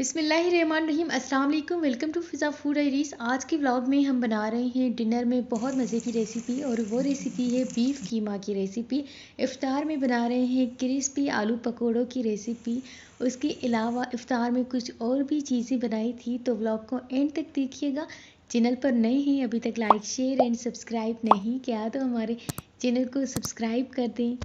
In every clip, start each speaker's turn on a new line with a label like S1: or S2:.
S1: बिस्मिल्लाहिर्रहमानिर्रहीम अस्सलाम वालेकुम। Welcome to Fiza food diaries. आज के व्लॉग में हम बना रहे हैं डिनर में बहुत मज़े की रेसिपी, और वो रेसिपी है बीफ कीमा की रेसिपी। इफ़्तार में बना रहे हैं क्रिस्पी आलू पकौड़ों की रेसिपी। उसके अलावा इफ़्तार में कुछ और भी चीज़ें बनाई थी, तो व्लॉग को एंड तक देखिएगा। चैनल पर नए हैं, अभी तक लाइक शेयर एंड सब्सक्राइब नहीं किया तो हमारे चैनल को सब्सक्राइब कर दें।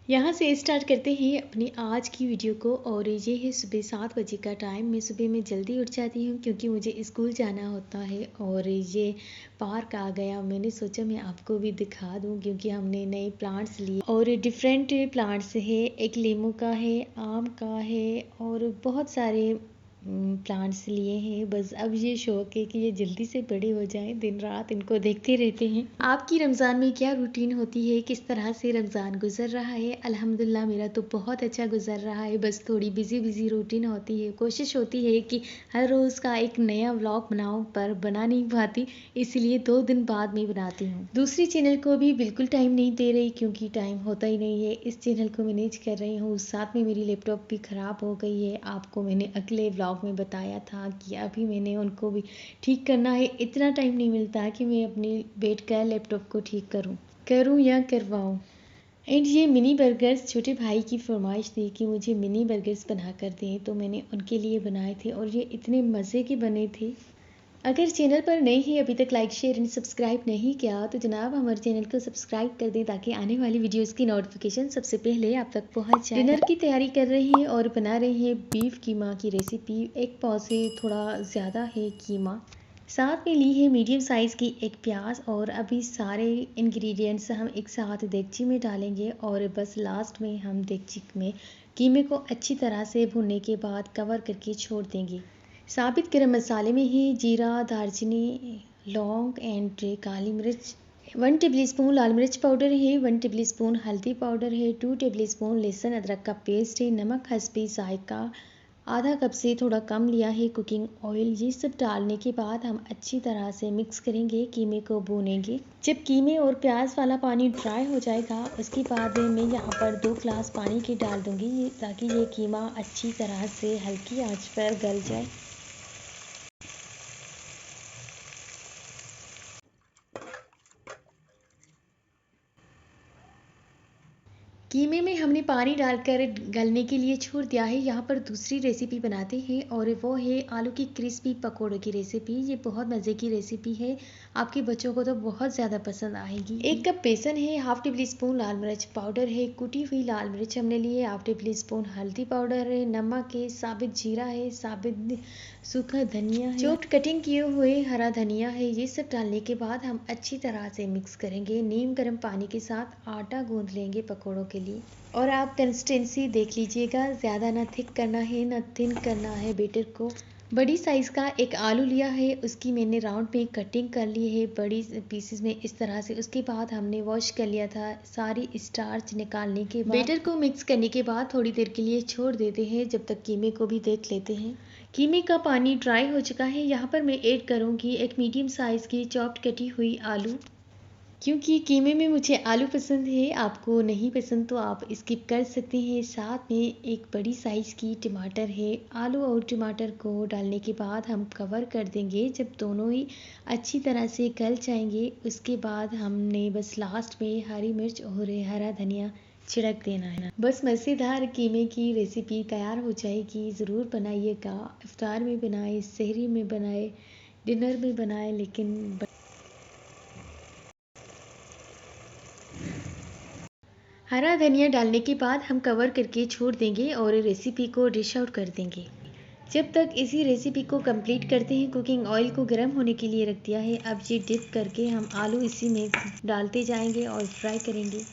S1: यहाँ से स्टार्ट करते हैं अपनी आज की वीडियो को। और ये है सुबह 7 बजे का टाइम। मैं सुबह में जल्दी उठ जाती हूँ क्योंकि मुझे स्कूल जाना होता है। और ये पार्क आ गया, मैंने सोचा मैं आपको भी दिखा दूँ क्योंकि हमने नए प्लांट्स लिए और डिफरेंट प्लांट्स है। एक लीमू का है, आम का है और बहुत सारे प्लांट्स लिए हैं। बस अब ये शौक है कि ये जल्दी से बड़े हो जाएं, दिन रात इनको देखते रहते हैं। आपकी रमज़ान में क्या रूटीन होती है, किस तरह से रमज़ान गुजर रहा है? अल्हम्दुलिल्लाह मेरा तो बहुत अच्छा गुजर रहा है। बस थोड़ी बिजी रूटीन होती है। कोशिश होती है कि हर रोज़ का एक नया व्लॉग बनाऊं, पर बना नहीं पाती, इसलिए 2 दिन बाद में बनाती हूँ। दूसरी चैनल को भी बिल्कुल टाइम नहीं दे रही क्योंकि टाइम होता ही नहीं है। इस चैनल को मैनेज कर रही हूँ, साथ में मेरी लैपटॉप भी ख़राब हो गई है। आपको मैंने अगले व्लॉग में बताया था कि अभी मैंने उनको भी ठीक करना है। इतना टाइम नहीं मिलता कि मैं अपनी बैठ कर लैपटॉप को ठीक करूँ या करवाऊँ। एंड ये मिनी बर्गर्स छोटे भाई की फरमाइश थी कि मुझे मिनी बर्गर्स बना कर दें, तो मैंने उनके लिए बनाए थे और ये इतने मज़े के बने थे। अगर चैनल पर नए हैं, अभी तक लाइक शेयर एंड सब्सक्राइब नहीं किया तो जनाब हमारे चैनल को सब्सक्राइब कर दें ताकि आने वाली वीडियोस की नोटिफिकेशन सबसे पहले आप तक पहुंच जाए। डिनर की तैयारी कर रहे हैं और बना रहे हैं बीफ कीमा की रेसिपी। एक पाव से थोड़ा ज़्यादा है कीमा। साथ में ली है मीडियम साइज़ की एक प्याज। और अभी सारे इंग्रेडिएंट्स हम एक साथ देगची में डालेंगे और बस लास्ट में हम देगची में कीमे को अच्छी तरह से भुनने के बाद कवर करके छोड़ देंगे। साबित गरम मसाले में ही जीरा, दालचीनी, लौंग एंड काली मिर्च, 1 टेबलस्पून लाल मिर्च पाउडर है, 1 टेबलस्पून हल्दी पाउडर है, 2 टेबलस्पून लहसुन अदरक का पेस्ट है, नमक हस्बे जायका, आधा कप से थोड़ा कम लिया है कुकिंग ऑयल। ये सब डालने के बाद हम अच्छी तरह से मिक्स करेंगे, कीमे को भूनेंगे। जब कीमे और प्याज वाला पानी ड्राई हो जाएगा उसके बाद मैं यहाँ पर 2 ग्लास पानी के डाल दूँगी ताकि ये कीमा अच्छी तरह से हल्की आंच पर गल जाए। कीमे में हमने पानी डालकर गलने के लिए छोड़ दिया है। यहाँ पर दूसरी रेसिपी बनाते हैं और वो है आलू की क्रिस्पी पकोड़ों की रेसिपी। ये बहुत मज़े की रेसिपी है, आपके बच्चों को तो बहुत ज़्यादा पसंद आएगी। 1 कप बेसन है, हाफ टेबल स्पून लाल मिर्च पाउडर है, कुटी हुई लाल मिर्च हमने ली है, हाफ टेबल स्पून हल्दी पाउडर है, नमक है, साबित जीरा है, साबित सूखा धनिया है, चॉप्ड कटिंग किए हुए हरा धनिया है। ये सब डालने के बाद हम अच्छी तरह से मिक्स करेंगे। नीम गर्म पानी के साथ आटा गूंद लेंगे पकौड़ों के लिए। और आप कंसिस्टेंसी देख लीजिएगा, ज़्यादा ना थिक करना है ना थिन करना है बेटर को। बड़ी साइज़ का एक आलू लिया है, उसकी मैंने राउंड में कटिंग कर ली है बड़ी पीसेस में इस तरह से। उसके बाद हमने वॉश कर लिया था। सारी स्टार्च निकालने के बाद बेटर को मिक्स करने के बाद थोड़ी देर के लिए छोड़ देते हैं, जब तक कीमे को भी देख लेते हैं। कीमे का पानी ड्राई हो चुका है। यहाँ पर मैं ऐड करूँगी एक मीडियम साइज़ की चॉप्ड कटी हुई आलू। क्योंकि कीमे में मुझे आलू पसंद है, आपको नहीं पसंद तो आप स्किप कर सकते हैं। साथ में एक बड़ी साइज़ की टमाटर है। आलू और टमाटर को डालने के बाद हम कवर कर देंगे। जब दोनों ही अच्छी तरह से गल जाएंगे उसके बाद हमने बस लास्ट में हरी मिर्च और हरा धनिया छिड़क देना है। बस मज़ेदार कीमे की रेसिपी तैयार हो जाएगी। ज़रूर बनाइएगा, इफ्तार में बनाए, सहरी में बनाए, डिनर में बनाए। लेकिन हरा धनिया डालने के बाद हम कवर करके छोड़ देंगे और रेसिपी को डिश आउट कर देंगे। जब तक इसी रेसिपी को कंप्लीट करते हैं, कुकिंग ऑयल को गर्म होने के लिए रख दिया है। अब ये डिप करके हम आलू इसी में डालते जाएंगे और फ्राई करेंगे।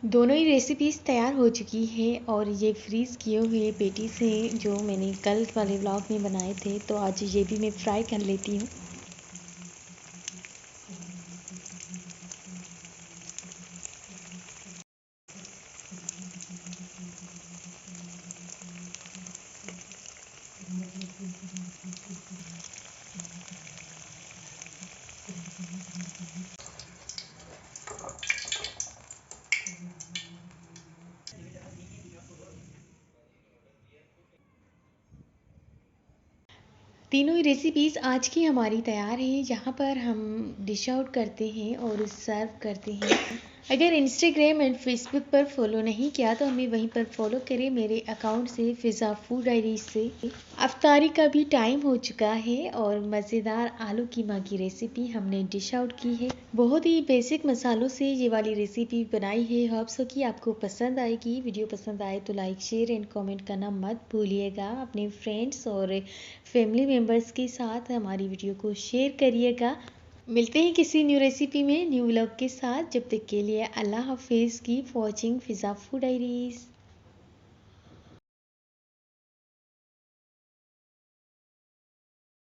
S1: दोनों ही रेसिपीज़ तैयार हो चुकी है और ये फ्रीज़ किए हुए पेटीज़ हैं जो मैंने कल वाले व्लॉग में बनाए थे, तो आज ये भी मैं फ्राई कर लेती हूँ। तीनों ही रेसिपीज़ आज की हमारी तैयार हैं। यहाँ पर हम डिश आउट करते हैं और सर्व करते हैं। अगर इंस्टाग्राम एंड फेसबुक पर फॉलो नहीं किया तो हमें वहीं पर फॉलो करें मेरे अकाउंट से, फ़िज़ा फूड डायरीज से। अफ्तारी का भी टाइम हो चुका है और मज़ेदार आलू कीमा की रेसिपी हमने डिश आउट की है। बहुत ही बेसिक मसालों से ये वाली रेसिपी बनाई है। होप सो कि आपको पसंद आएगी। वीडियो पसंद आए तो लाइक, शेयर एंड कमेंट करना मत भूलिएगा। अपने फ्रेंड्स और फैमिली मेम्बर्स के साथ हमारी वीडियो को शेयर करिएगा। मिलते हैं किसी न्यू रेसिपी में, न्यू व्लॉग के साथ। जब तक के लिए अल्लाह हाफिज़। कीप वॉचिंग फ़िज़ा फूड डायरीज़।